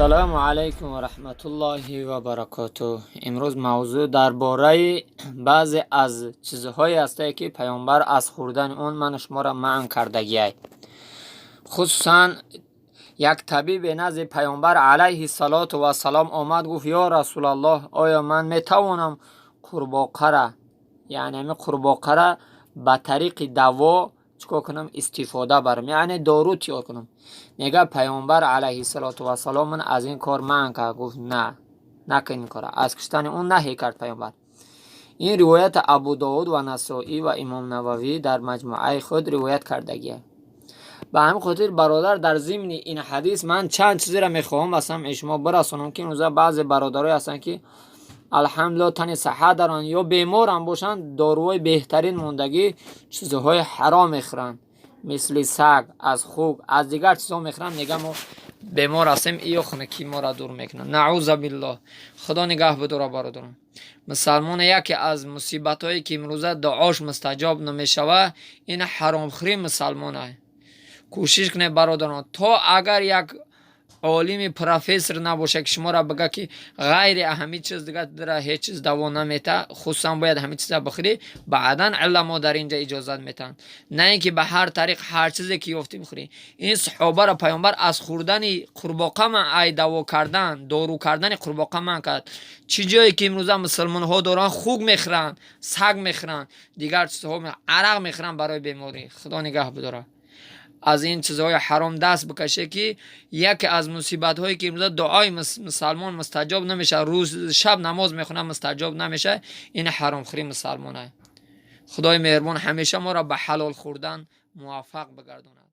السلام علیکم و رحمت الله و برکاته. امروز موضوع درباره بعضی از چیزهایی است که پیامبر از خوردن اون من شما را منع کردگی است. خصوصا یک طبیب نزد پیامبر علیه السلام آمد گفت یا رسول الله آیا من میتوانم قورباغه را یعنی قورباغه را به طریق دوا چیکار کنم استفاده برم یعنی دارو تیار کنم؟ میگه پیامبر علیه السلام من از این کار منع کرد. گفت نه نکن این کار. از کشتن اون نهی کرد پیامبر. این روایت ابو داود و نسائی و امام نووی در مجموعه خود روایت کردگی. به همین خاطر برادر در ضمن این حدیث من چند چیزی را میخواهم واسم شما برسونم که روزا بعضی برادرای هستن که الحمدلله تن صحت دارن یا بیمار هم باشن داروهای بهترین موندگی چیزهای حرام میخورن، مثل سگ، از خوک، از دیگر چیزها میخورن. میگم ما بیمار هستیم ایو خنکی ما را دور میکنن. نعوذ بالله. خدا نگاه بداره برادران. مسلمان یکی از مصیبت هایی که امروزه دعاش مستجاب نمیشوه این حرام خوری مسلمانه. کوشش کنه برادران تا اگر یک عالم پروفسور نباشه که شما را بگه که غیر همه چیز دیگه در هیچ چیز دوا نمیته، خصوصا باید همه چیز بخوری، بعدا علما در اینجا اجازت میتن، نه اینکه به هر طریق هر چیزی که یافتی بخوری. این صحابه را پیامبر از خوردن قورباغه من ای دوا کردن دارو کردن قورباغه من کرد. چه جایی که امروزه مسلمان ها دارن خوک میخورن، سگ میخورن، دیگر چیزها عرق میخورن برای بیماری. خدا نگه بداره. از این چیزهای حرام دست بکشه که یکی از مصیبت هایی که امروز دعای مسلمان مستجاب نمیشه، روز شب نماز میخونه مستجاب نمیشه، این حرام خوری مسلمانه. خدای مهربان همیشه ما را به حلال خوردن موفق بگرداند.